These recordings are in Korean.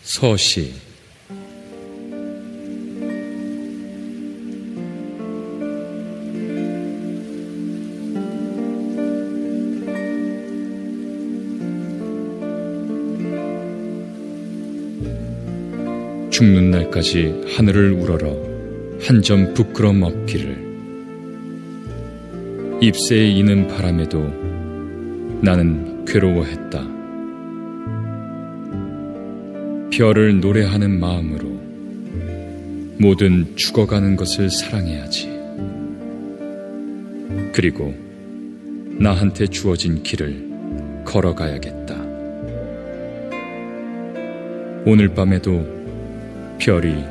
서시. 죽는 날까지 하늘을 우러러 한 점 부끄럼 없기를. 잎새에 이는 바람에도 나는 괴로워했다. 별을 노래하는 마음으로 모든 죽어가는 것을 사랑해야지. 그리고 나한테 주어진 길을 걸어가야겠다. 오늘 밤에도 별이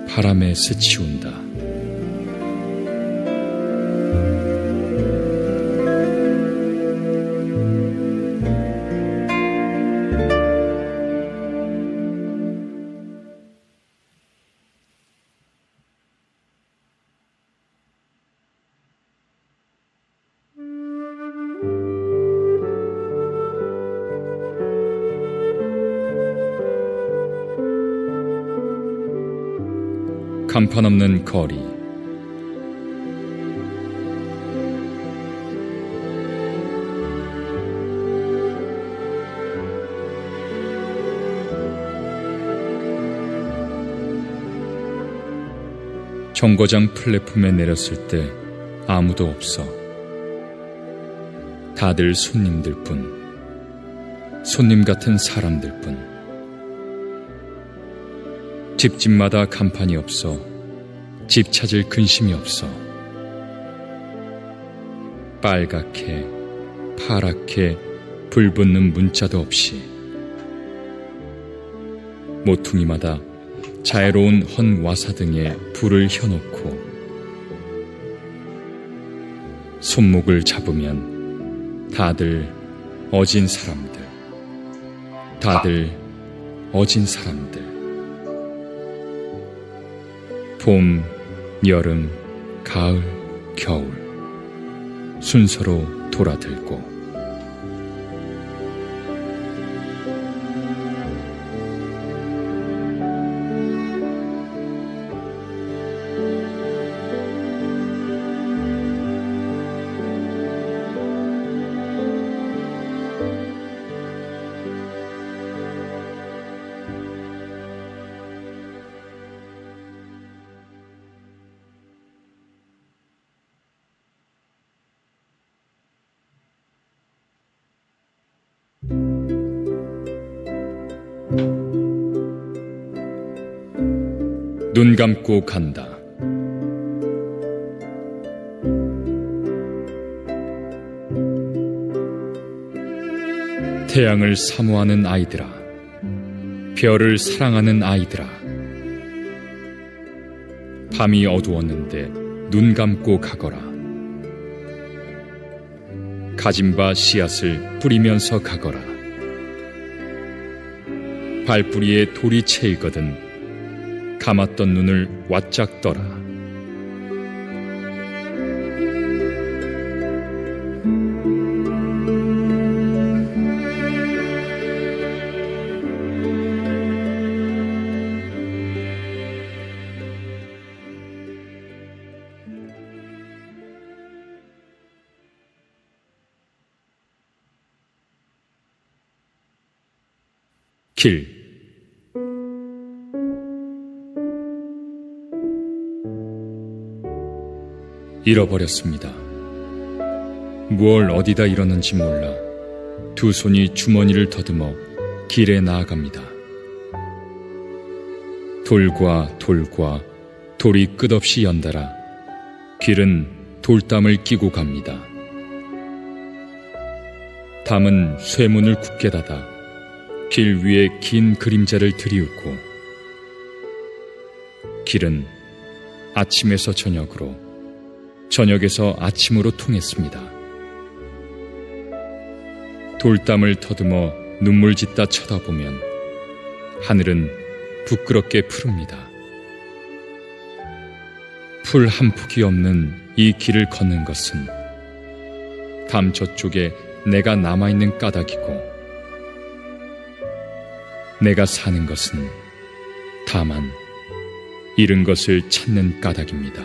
바람에 스치운다. 간판 없는 거리. 정거장 플랫폼에 내렸을 때 아무도 없어. 다들 손님들 뿐. 손님 같은 사람들 뿐. 집집마다 간판이 없어. 집 찾을 근심이 없어. 빨갛게 파랗게 불 붙는 문자도 없이 모퉁이마다 자애로운 헌 와사등에 불을 켜놓고 손목을 잡으면 다들 어진 사람들, 다들 어진 사람들. 봄, 여름, 가을, 겨울 순서로 돌아들고. 눈 감고 간다. 태양을 사모하는 아이들아, 별을 사랑하는 아이들아, 밤이 어두웠는데 눈 감고 가거라. 가진 바 씨앗을 뿌리면서 가거라. 발뿌리에 돌이 채이거든 감았던 눈을 와짝 떠라. 길. 잃어버렸습니다. 무얼 어디다 잃었는지 몰라 두 손이 주머니를 더듬어 길에 나아갑니다. 돌과 돌과 돌이 끝없이 연달아 길은 돌담을 끼고 갑니다. 담은 쇠문을 굳게 닫아 길 위에 긴 그림자를 들이우고, 길은 아침에서 저녁으로, 저녁에서 아침으로 통했습니다. 돌담을 더듬어 눈물 짓다 쳐다보면 하늘은 부끄럽게 푸릅니다. 풀 한 폭이 없는 이 길을 걷는 것은 담 저쪽에 내가 남아있는 까닭이고, 내가 사는 것은 다만 잃은 것을 찾는 까닭입니다.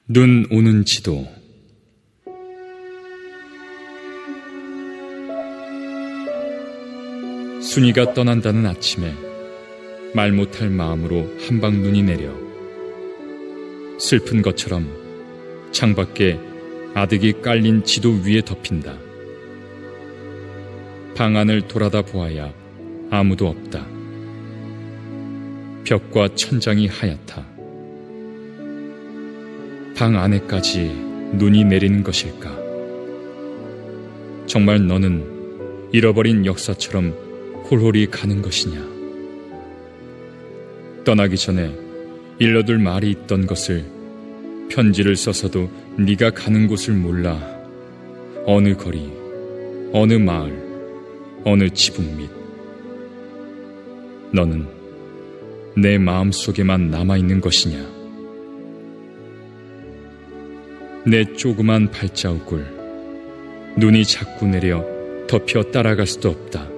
눈 오는 지도. 순이가 떠난다는 아침에 말 못할 마음으로 한방 눈이 내려 슬픈 것처럼 창밖에 아득이 깔린 지도 위에 덮인다. 방 안을 돌아다 보아야 아무도 없다. 벽과 천장이 하얗다. 방 안에까지 눈이 내리는 것일까? 정말 너는 잃어버린 역사처럼 홀홀이 가는 것이냐? 떠나기 전에 일러둘 말이 있던 것을 편지를 써서도 네가 가는 곳을 몰라 어느 거리, 어느 마을, 어느 지붕 밑 너는 내 마음속에만 남아있는 것이냐? 내 조그만 발자국을 눈이 자꾸 내려 덮여 따라갈 수도 없다.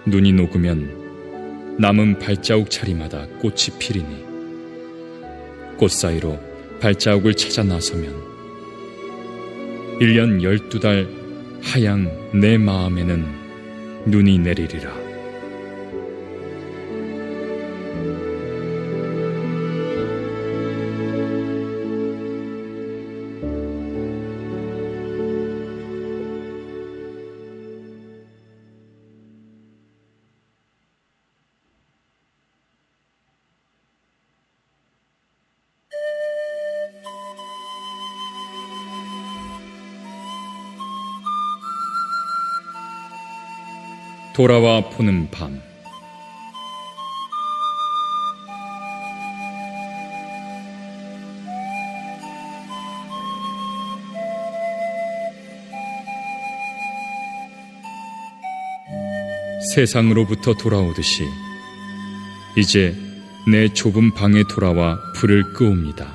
눈이 녹으면 남은 발자국 자리마다 꽃이 피리니 꽃 사이로 발자국을 찾아 나서면 1년 12달 하양 내 마음에는 눈이 내리리라. 돌아와 보는 밤. 세상으로부터 돌아오듯이 이제 내 좁은 방에 돌아와 불을 끄옵니다.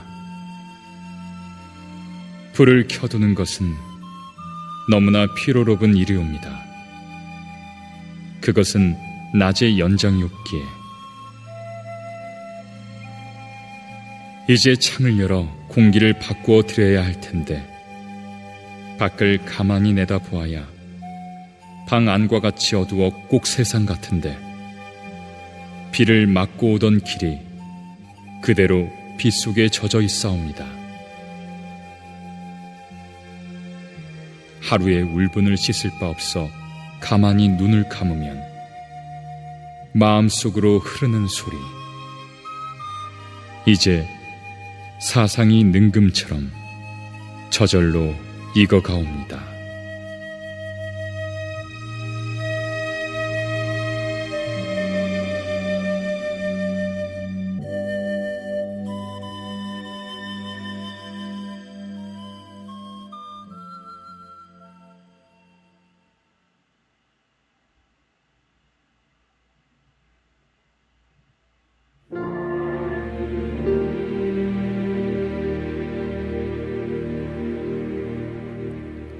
불을 켜두는 것은 너무나 피로롭은 일이옵니다. 그것은 낮의 연장이었기에 이제 창을 열어 공기를 바꾸어 드려야 할 텐데 밖을 가만히 내다보아야 방 안과 같이 어두워 꼭 세상 같은데 비를 맞고 오던 길이 그대로 빗속에 젖어 있사옵니다. 하루의 울분을 씻을 바 없어 가만히 눈을 감으면 마음속으로 흐르는 소리, 이제 사상이 능금처럼 저절로 익어가옵니다.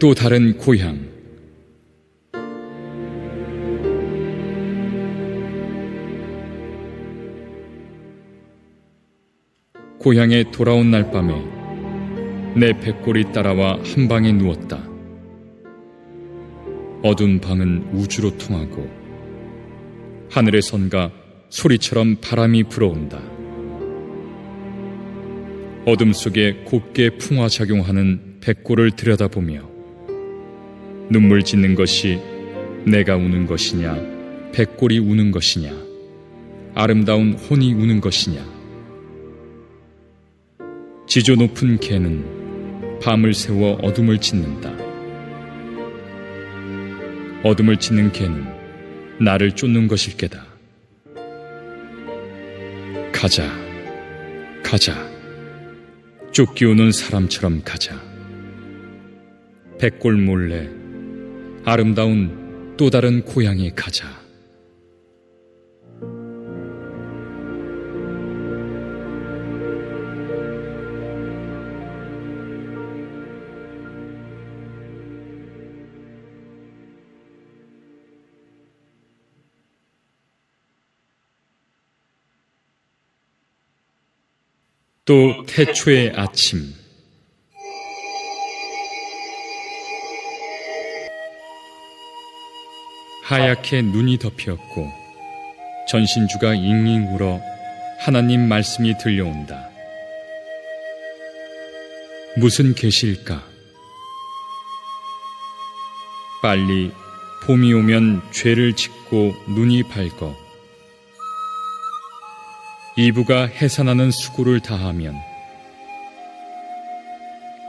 또 다른 고향. 고향에 돌아온 날 밤에 내 백골이 따라와 한 방에 누웠다. 어두운 방은 우주로 통하고 하늘의 선과 소리처럼 바람이 불어온다. 어둠 속에 곱게 풍화작용하는 백골을 들여다보며 눈물 짓는 것이 내가 우는 것이냐, 백골이 우는 것이냐, 아름다운 혼이 우는 것이냐. 지조 높은 개는 밤을 새워 어둠을 짓는다. 어둠을 짓는 개는 나를 쫓는 것일 게다. 가자, 가자. 쫓기오는 사람처럼 가자. 백골 몰래 아름다운 또 다른 고향에 가자. 또 태초의 아침, 하얗게 눈이 덮였고 전신주가 잉잉 울어 하나님 말씀이 들려온다. 무슨 계시일까? 빨리 봄이 오면 죄를 짓고 눈이 밝어 이브가 해산하는 수고를 다하면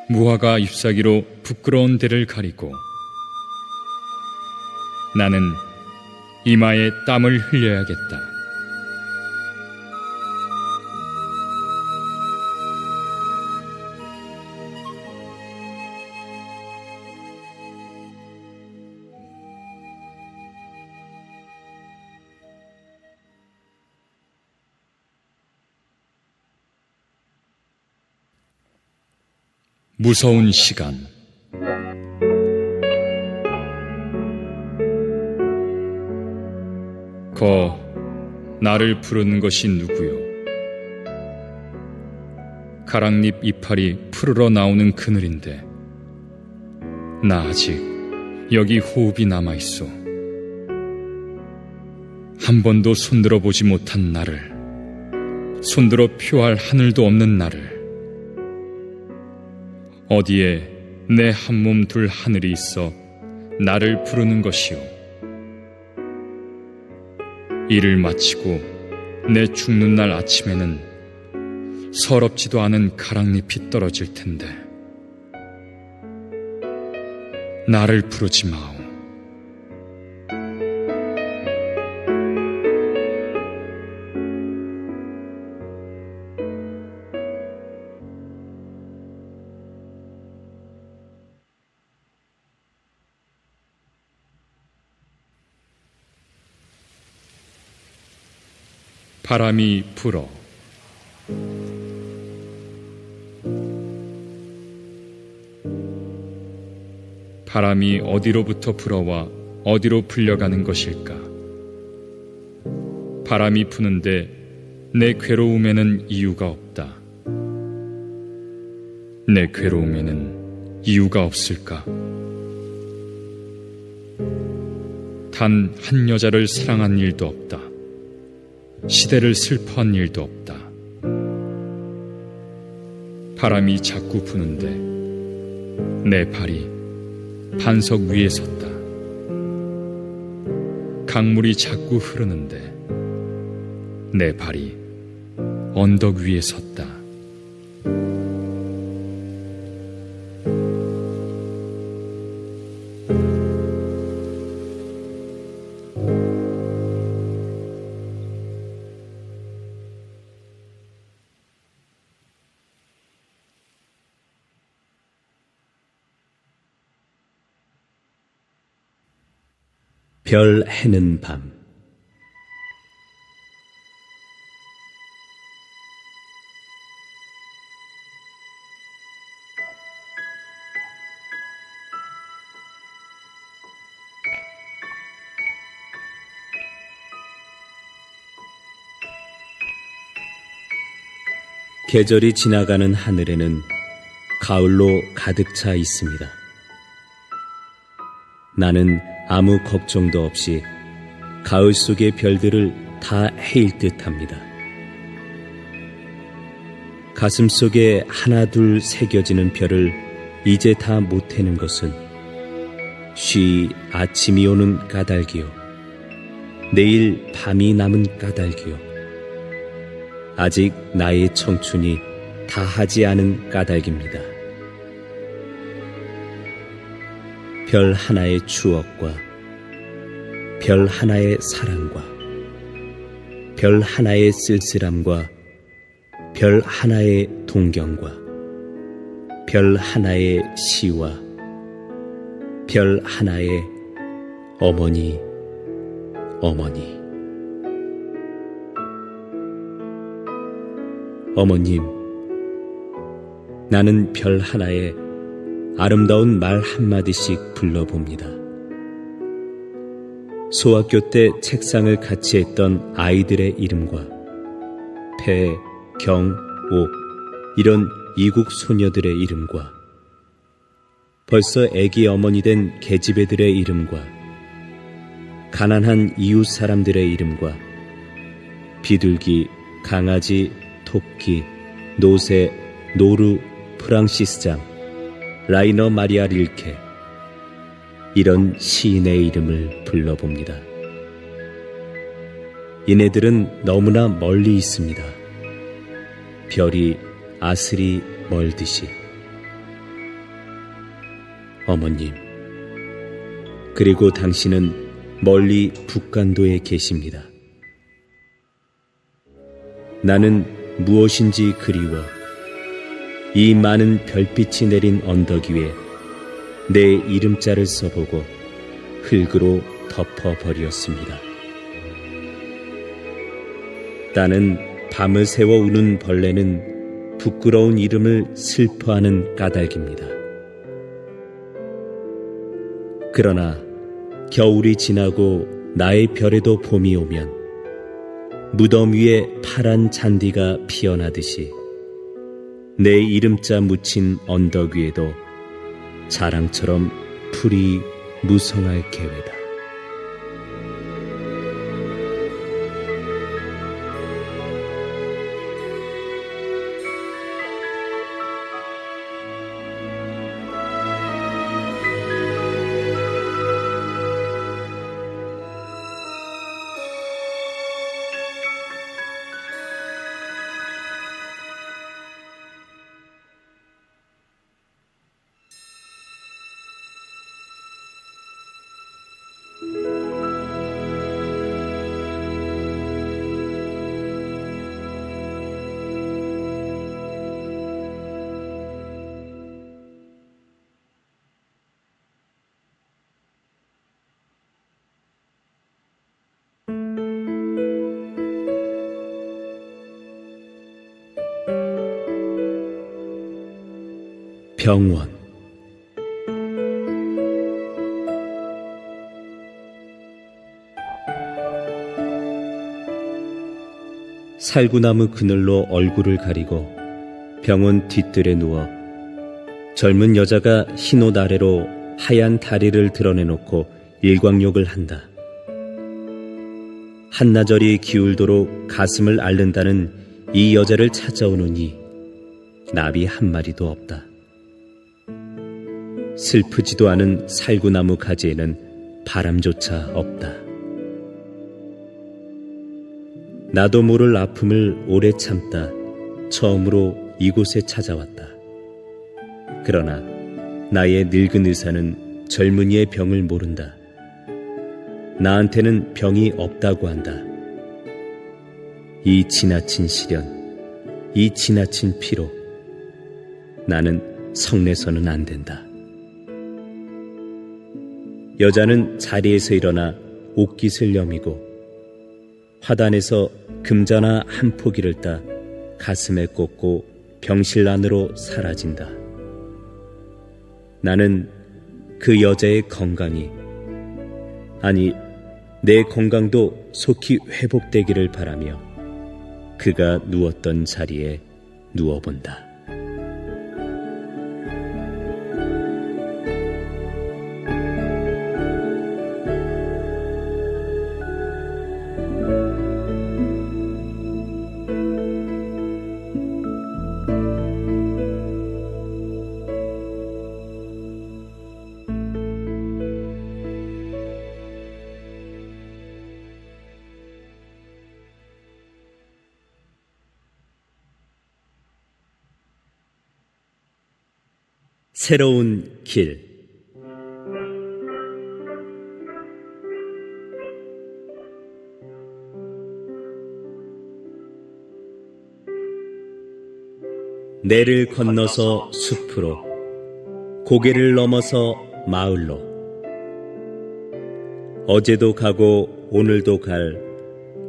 무화과 잎사귀로 부끄러운 데를 가리고 나는 이마에 땀을 흘려야겠다. 무서운 시간. 나를 부르는 것이 누구요? 가랑잎 이파리 푸르러 나오는 그늘인데 나 아직 여기 호흡이 남아있어. 한 번도 손들어 보지 못한 나를, 손들어 표할 하늘도 없는 나를, 어디에 내 한 몸 둘 하늘이 있어 나를 부르는 것이요. 일을 마치고 내 죽는 날 아침에는 서럽지도 않은 가랑잎이 떨어질 텐데 나를 부르지 마오. 바람이 불어 바람이 어디로부터 불어와 어디로 불려가는 것일까? 바람이 부는데 내 괴로움에는 이유가 없다. 내 괴로움에는 이유가 없을까? 단 한 여자를 사랑한 일도 없다. 시대를 슬퍼한 일도 없다. 바람이 자꾸 부는데 내 발이 반석 위에 섰다. 강물이 자꾸 흐르는데 내 발이 언덕 위에 섰다. 별 해는 밤. 계절이 지나가는 하늘에는 가을로 가득 차 있습니다. 나는 아무 걱정도 없이 가을 속의 별들을 다 헤일 듯합니다. 가슴 속에 하나 둘 새겨지는 별을 이제 다 못 해는 것은 쉬 아침이 오는 까닭이요, 내일 밤이 남은 까닭이요, 아직 나의 청춘이 다하지 않은 까닭입니다. 별 하나의 추억과 별 하나의 사랑과 별 하나의 쓸쓸함과 별 하나의 동경과 별 하나의 시와 별 하나의 어머니, 어머니. 어머님, 나는 별 하나에 아름다운 말 한마디씩 불러봅니다. 소학교 때 책상을 같이 했던 아이들의 이름과 배, 경, 옥 이런 이국 소녀들의 이름과 벌써 애기 어머니 된 계집애들의 이름과 가난한 이웃 사람들의 이름과 비둘기, 강아지, 토끼, 노새, 노루, 프랑시스장, 라이너 마리아 릴케 이런 시인의 이름을 불러봅니다. 이네들은 너무나 멀리 있습니다. 별이 아슬이 멀듯이. 어머님, 그리고 당신은 멀리 북간도에 계십니다. 나는 무엇인지 그리워 이 많은 별빛이 내린 언덕 위에 내 이름자를 써보고 흙으로 덮어버렸습니다. 나는 밤을 새워 우는 벌레는 부끄러운 이름을 슬퍼하는 까닭입니다. 그러나 겨울이 지나고 나의 별에도 봄이 오면 무덤 위에 파란 잔디가 피어나듯이 내 이름자 묻힌 언덕 위에도 자랑처럼 풀이 무성할 계획이다. 병원. 살구나무 그늘로 얼굴을 가리고 병원 뒤뜰에 누워 젊은 여자가 흰옷 아래로 하얀 다리를 드러내놓고 일광욕을 한다. 한나절이 기울도록 가슴을 앓는다는 이 여자를 찾아오느니 나비 한 마리도 없다. 슬프지도 않은 살구나무 가지에는 바람조차 없다. 나도 모를 아픔을 오래 참다 처음으로 이곳에 찾아왔다. 그러나 나의 늙은 의사는 젊은이의 병을 모른다. 나한테는 병이 없다고 한다. 이 지나친 시련, 이 지나친 피로 나는 성내서는 안 된다. 여자는 자리에서 일어나 옷깃을 여미고 화단에서 금자나 한 포기를 따 가슴에 꽂고 병실 안으로 사라진다. 나는 그 여자의 건강이, 아니 내 건강도 속히 회복되기를 바라며 그가 누웠던 자리에 누워본다. 새로운 길. 내를 건너서 숲으로, 고개를 넘어서 마을로, 어제도 가고 오늘도 갈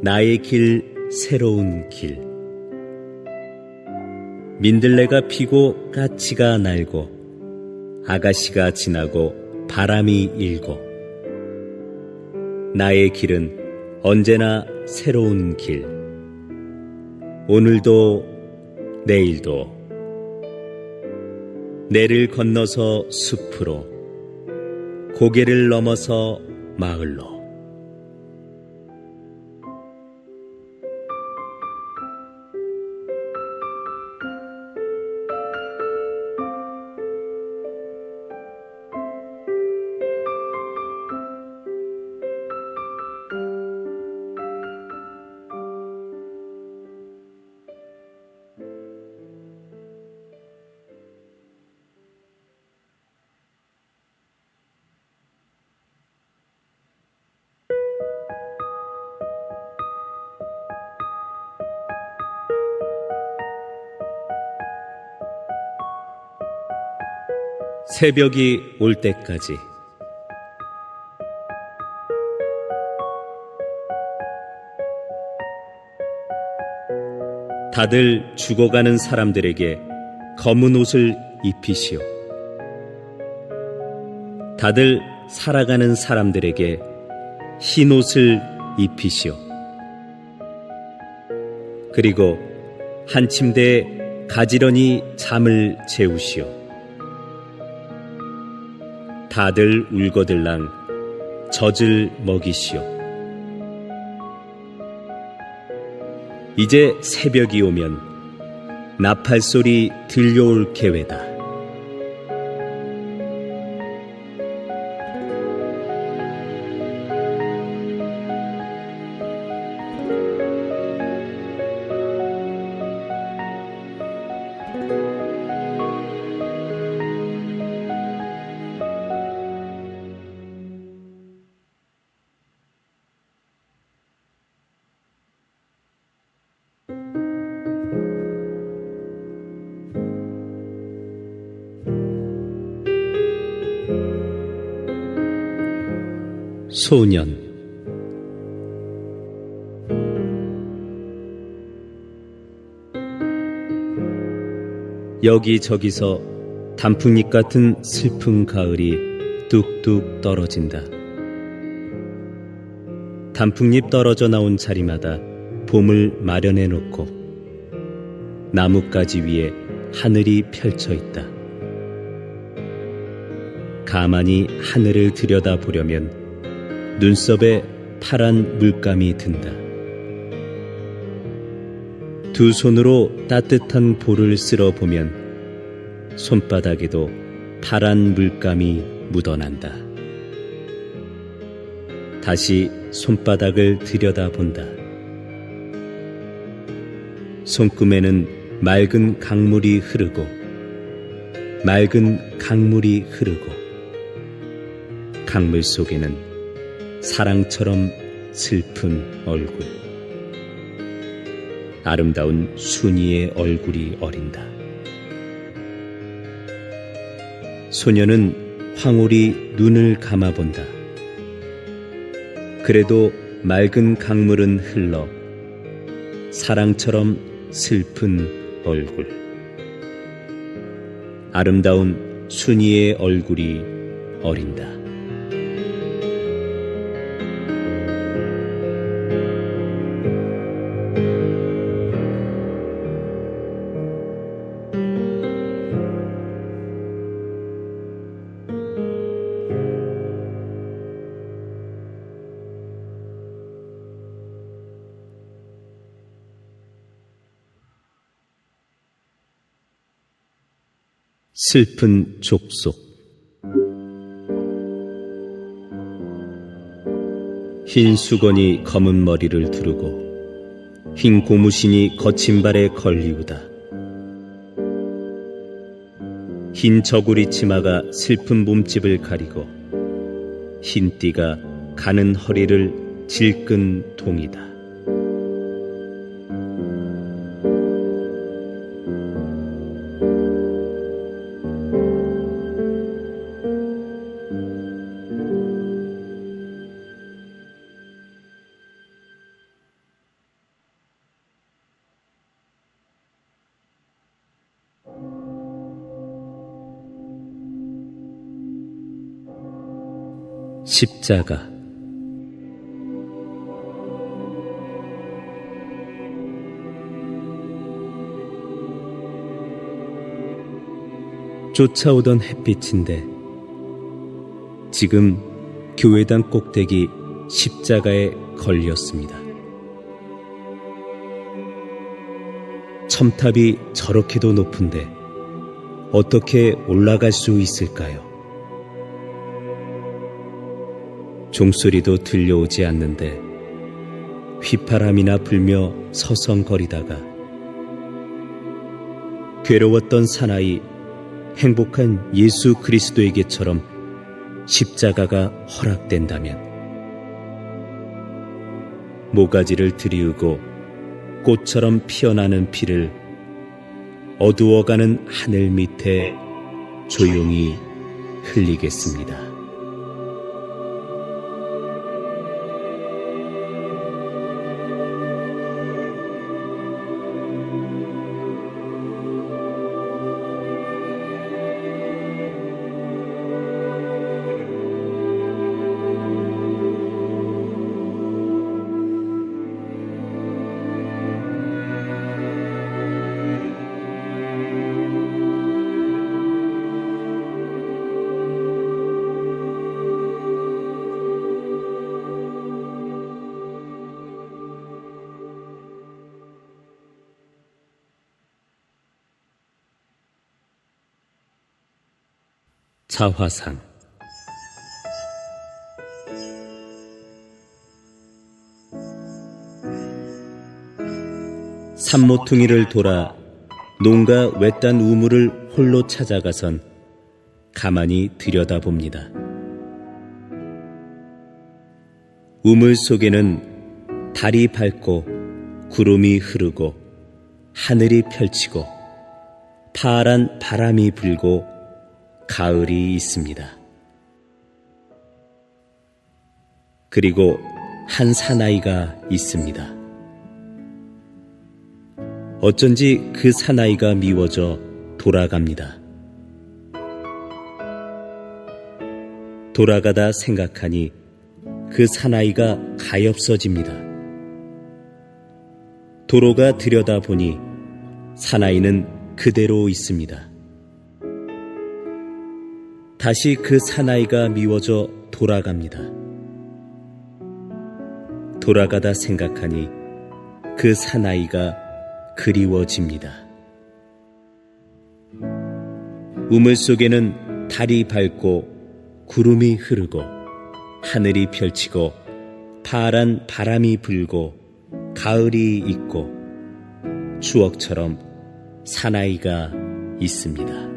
나의 길 새로운 길. 민들레가 피고 까치가 날고 아가씨가 지나고 바람이 일고 나의 길은 언제나 새로운 길. 오늘도 내일도 내를 건너서 숲으로 고개를 넘어서 마을로. 새벽이 올 때까지. 다들 죽어가는 사람들에게 검은 옷을 입히시오. 다들 살아가는 사람들에게 흰 옷을 입히시오. 그리고 한 침대에 가지런히 잠을 재우시오. 다들 울거들랑 젖을 먹이시오. 이제 새벽이 오면 나팔 소리 들려올 계회다. 소년. 여기저기서 단풍잎 같은 슬픈 가을이 뚝뚝 떨어진다. 단풍잎 떨어져 나온 자리마다 봄을 마련해 놓고 나뭇가지 위에 하늘이 펼쳐 있다. 가만히 하늘을 들여다보려면 눈썹에 파란 물감이 든다. 두 손으로 따뜻한 볼을 쓸어보면 손바닥에도 파란 물감이 묻어난다. 다시 손바닥을 들여다본다. 손금에는 맑은 강물이 흐르고 맑은 강물이 흐르고 강물 속에는 사랑처럼 슬픈 얼굴. 아름다운 순이의 얼굴이 어린다. 소녀는 황홀히 눈을 감아본다. 그래도 맑은 강물은 흘러 사랑처럼 슬픈 얼굴. 아름다운 순이의 얼굴이 어린다. 슬픈 족속. 흰 수건이 검은 머리를 두르고 흰 고무신이 거친 발에 걸리우다. 흰 저고리 치마가 슬픈 몸집을 가리고 흰 띠가 가는 허리를 질끈 동이다. 십자가. 쫓아오던 햇빛인데 지금 교회당 꼭대기 십자가에 걸렸습니다. 첨탑이 저렇게도 높은데 어떻게 올라갈 수 있을까요? 종소리도 들려오지 않는데 휘파람이나 불며 서성거리다가 괴로웠던 사나이 행복한 예수 그리스도에게처럼 십자가가 허락된다면 모가지를 들이우고 꽃처럼 피어나는 피를 어두워가는 하늘 밑에 조용히 흘리겠습니다. 자화상. 산모퉁이를 돌아 농가 외딴 우물을 홀로 찾아가선 가만히 들여다봅니다. 우물 속에는 달이 밝고 구름이 흐르고 하늘이 펼치고 파란 바람이 불고 가을이 있습니다. 그리고 한 사나이가 있습니다. 어쩐지 그 사나이가 미워져 돌아갑니다. 돌아가다 생각하니 그 사나이가 가엾어집니다. 도로가 들여다보니 사나이는 그대로 있습니다. 다시 그 사나이가 미워져 돌아갑니다. 돌아가다 생각하니 그 사나이가 그리워집니다. 우물 속에는 달이 밝고 구름이 흐르고 하늘이 펼치고 파란 바람이 불고 가을이 있고 추억처럼 사나이가 있습니다.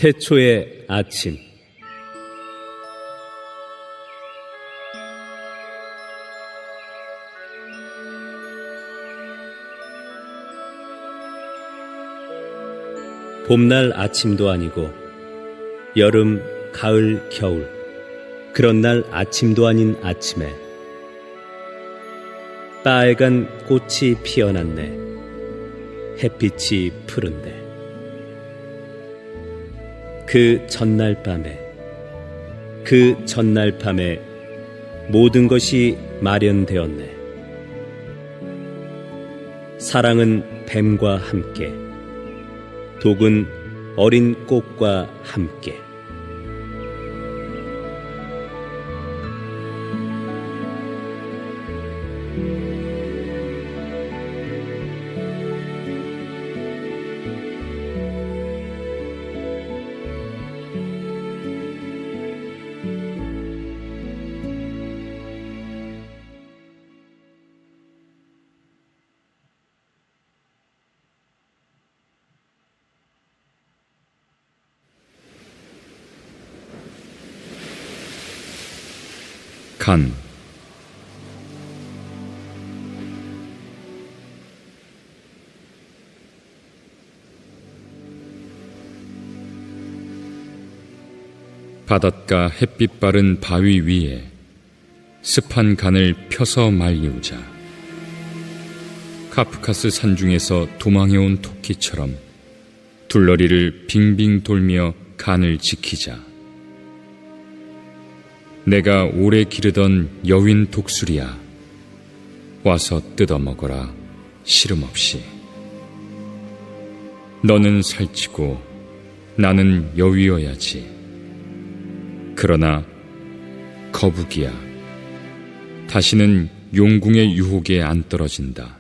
태초의 아침. 봄날 아침도 아니고 여름, 가을, 겨울 그런 날 아침도 아닌 아침에 빨간 꽃이 피어났네. 햇빛이 푸른데 그 전날 밤에 모든 것이 마련되었네. 사랑은 뱀과 함께, 독은 어린 꽃과 함께. 간. 바닷가 햇빛 바른 바위 위에 습한 간을 펴서 말리우자. 카프카스 산중에서 도망해온 토끼처럼 둘러리를 빙빙 돌며 간을 지키자. 내가 오래 기르던 여윈 독수리야, 와서 뜯어먹어라 시름없이. 너는 살찌고 나는 여위어야지. 그러나 거북이야, 다시는 용궁의 유혹에 안 떨어진다.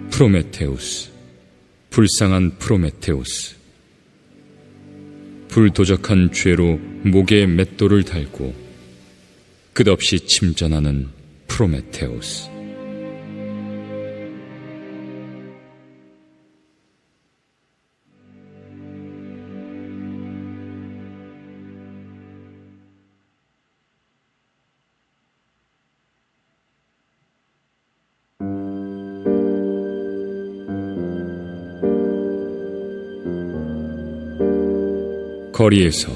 프로메테우스, 불쌍한 프로메테우스. 불도적한 죄로 목에 맷돌을 달고 끝없이 침전하는 프로메테우스. 거리에서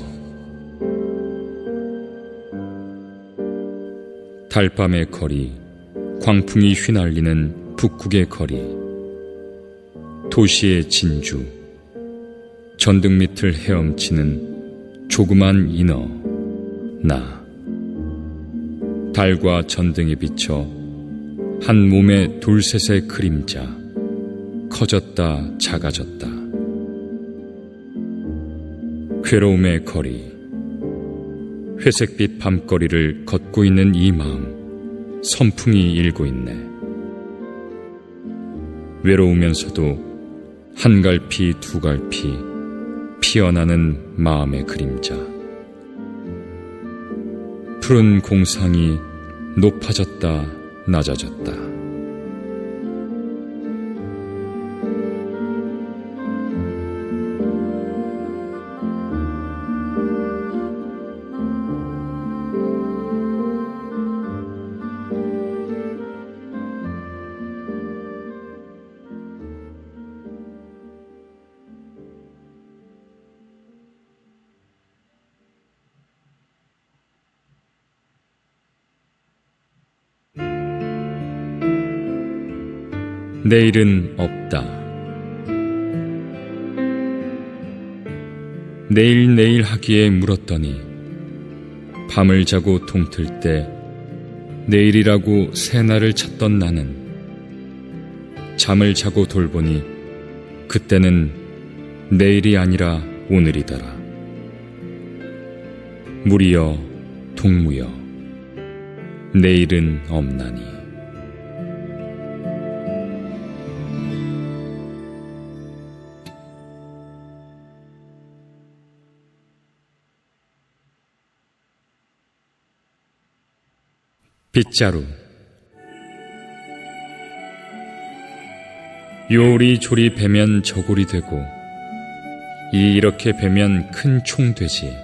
달밤의 거리, 광풍이 휘날리는 북극의 거리, 도시의 진주, 전등 밑을 헤엄치는 조그만 인어, 나. 달과 전등에 비쳐 한 몸의 둘셋의 그림자, 커졌다 작아졌다. 괴로움의 거리, 회색빛 밤거리를 걷고 있는 이 마음, 선풍이 일고 있네. 외로우면서도 한 갈피 두 갈피 피어나는 마음의 그림자. 푸른 공상이 높아졌다 낮아졌다. 내일은 없다. 내일 하기에 물었더니 밤을 자고 동틀 때 내일이라고 새날을 찾던 나는 잠을 자고 돌보니 그때는 내일이 아니라 오늘이더라. 무리여 동무여, 내일은 없나니. 빗자루. 요리조리 베면 저골이 되고 이렇게 베면 큰 총 되지.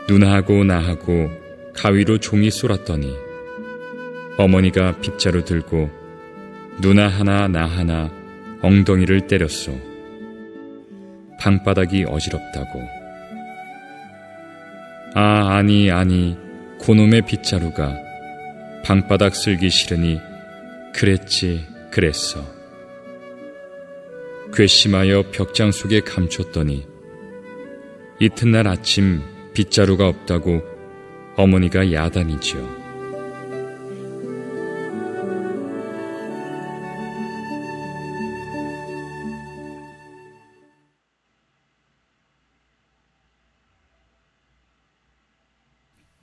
누나하고 나하고 가위로 종이 쏠았더니 어머니가 빗자루 들고 누나 하나 나 하나 엉덩이를 때렸소. 방바닥이 어지럽다고. 아니 고놈의 빗자루가 방바닥 쓸기 싫으니 그랬어. 괘씸하여 벽장 속에 감췄더니 이튿날 아침 빗자루가 없다고 어머니가 야단이지요.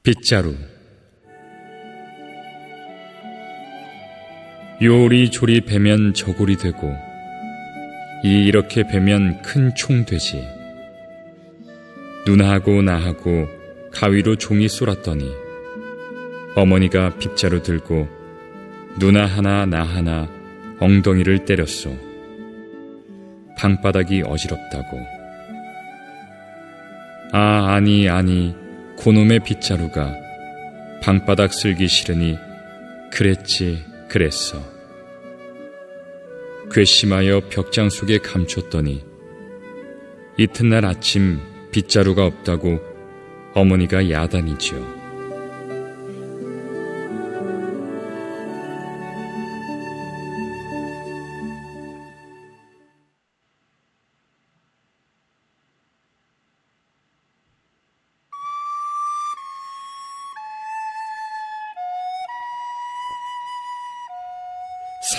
빗자루. 요리조리 베면 저골이 되고 이렇게 베면 큰 총 되지. 누나하고 나하고 가위로 종이 쏠았더니 어머니가 빗자루 들고 누나 하나 나 하나 엉덩이를 때렸소. 방바닥이 어지럽다고. 아니 고놈의 빗자루가 방바닥 쓸기 싫으니 그랬지 그랬어. 괘씸하여 벽장 속에 감췄더니 이튿날 아침 빗자루가 없다고 어머니가 야단이지요.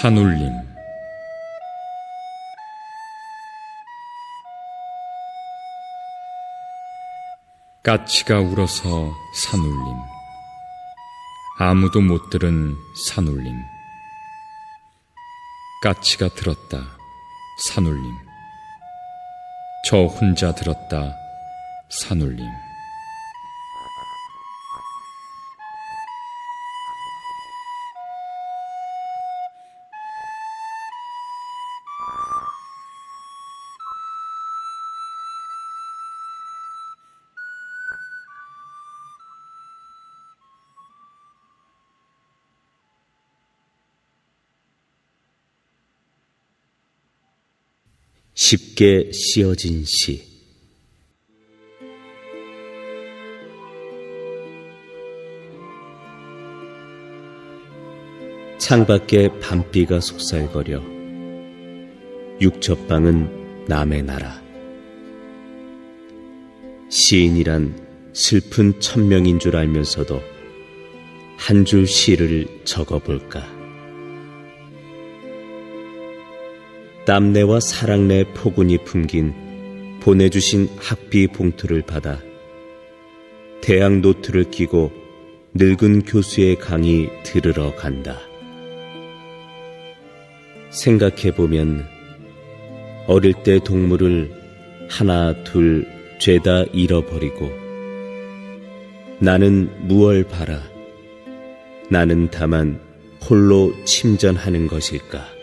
산울림. 까치가 울어서 산울림. 아무도 못 들은 산울림. 까치가 들었다. 산울림. 저 혼자 들었다. 산울림. 쉽게 씌어진 시. 창밖에 밤비가 속살거려 육첩방은 남의 나라. 시인이란 슬픈 천명인 줄 알면서도 한 줄 시를 적어볼까. 땀내와 사랑내 포근이 품긴 보내주신 학비 봉투를 받아 대학 노트를 끼고 늙은 교수의 강의 들으러 간다. 생각해보면 어릴 때 동물을 하나 둘 죄다 잃어버리고 나는 무얼 바라 나는 다만 홀로 침전하는 것일까.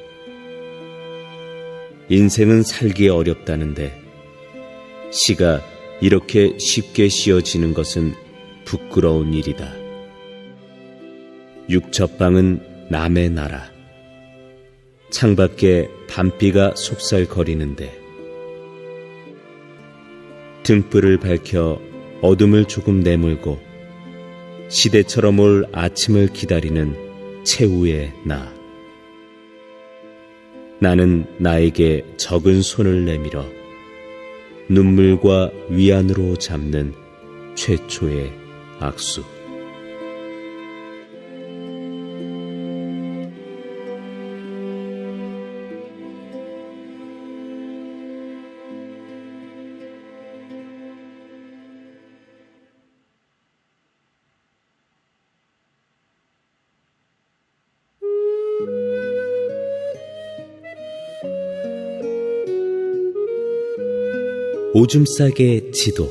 인생은 살기 어렵다는데 시가 이렇게 쉽게 씌어지는 것은 부끄러운 일이다. 육첩방은 남의 나라. 창밖에 밤비가 속살거리는데 등불을 밝혀 어둠을 조금 내몰고 시대처럼 올 아침을 기다리는 최후의 나. 나는 나에게 적은 손을 내밀어 눈물과 위안으로 잡는 최초의 악수. 오줌 싸개 지도.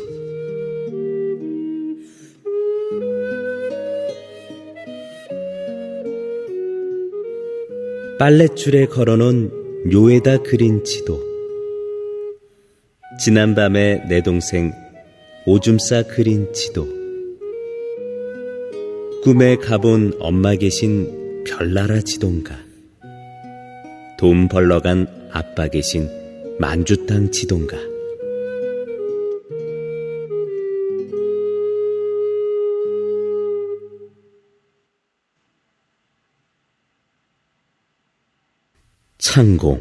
빨랫줄에 걸어놓은 묘에다 그린 지도. 지난밤에 내 동생 오줌 싸 그린 지도. 꿈에 가본 엄마 계신 별나라 지도인가. 돈 벌러 간 아빠 계신 만주 땅 지도인가. 창공.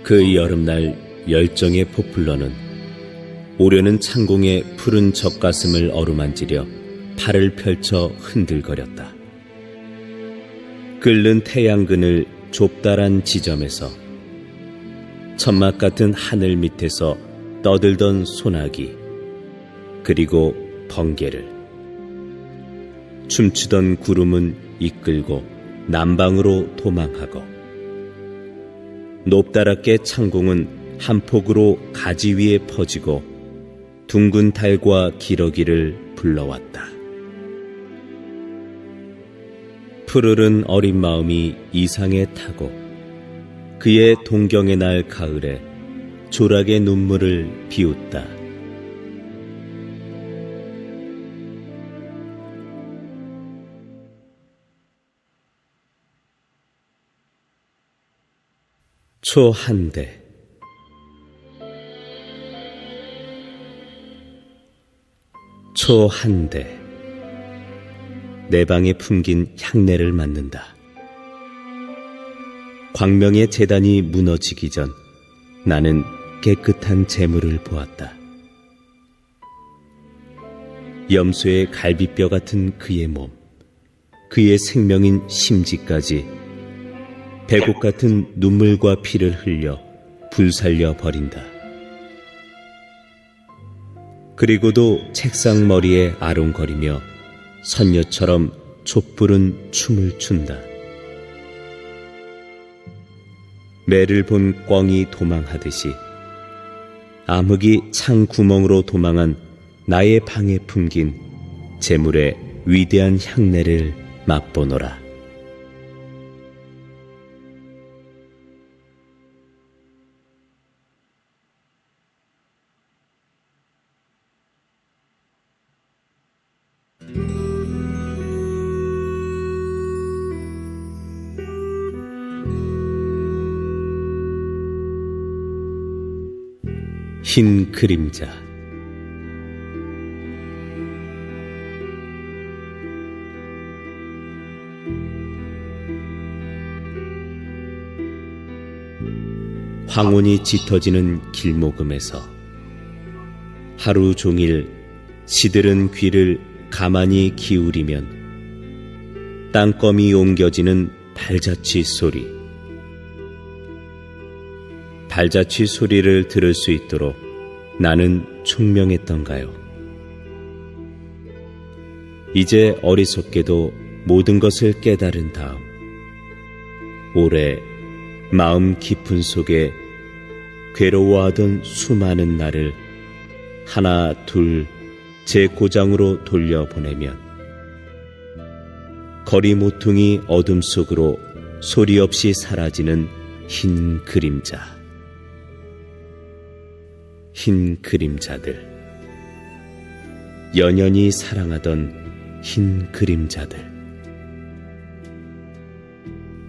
그 여름날 열정의 포플러는 오려는 창공의 푸른 젖가슴을 어루만지려 팔을 펼쳐 흔들거렸다. 끓는 태양근을 좁다란 지점에서 천막 같은 하늘 밑에서 떠들던 소나기, 그리고 번개를 춤추던 구름은 이끌고 남방으로 도망하고 높다랗게 창공은 한 폭으로 가지 위에 퍼지고 둥근 달과 기러기를 불러왔다. 푸르른 어린 마음이 이상에 타고 그의 동경의 날 가을에 조락의 눈물을 비웃다. 초 한대. 초 한대. 내 방에 품긴 향내를 맡는다. 광명의 재단이 무너지기 전 나는 깨끗한 재물을 보았다. 염소의 갈비뼈 같은 그의 몸, 그의 생명인 심지까지 배곡 같은 눈물과 피를 흘려 불살려 버린다. 그리고도 책상 머리에 아롱거리며 선녀처럼 촛불은 춤을 춘다. 매를 본 꿩이 도망하듯이 암흑이 창 구멍으로 도망한 나의 방에 품긴 재물의 위대한 향내를 맛보노라. 흰 그림자. 황혼이 짙어지는 길목음에서 하루 종일 시들은 귀를 가만히 기울이면 땅거미 옮겨지는 발자취 소리. 발자취 소리를 들을 수 있도록 나는 총명했던가요? 이제 어리석게도 모든 것을 깨달은 다음 오래 마음 깊은 속에 괴로워하던 수많은 날을 하나 둘 제 고장으로 돌려보내면 거리 모퉁이 어둠 속으로 소리 없이 사라지는 흰 그림자. 흰 그림자들. 연연히 사랑하던 흰 그림자들.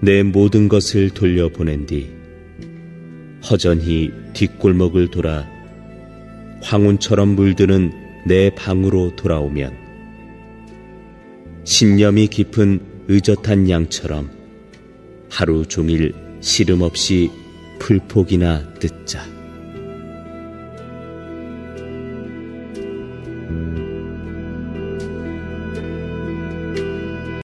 내 모든 것을 돌려보낸 뒤 허전히 뒷골목을 돌아 황혼처럼 물드는 내 방으로 돌아오면 신념이 깊은 의젓한 양처럼 하루 종일 시름 없이 풀폭이나 뜯자.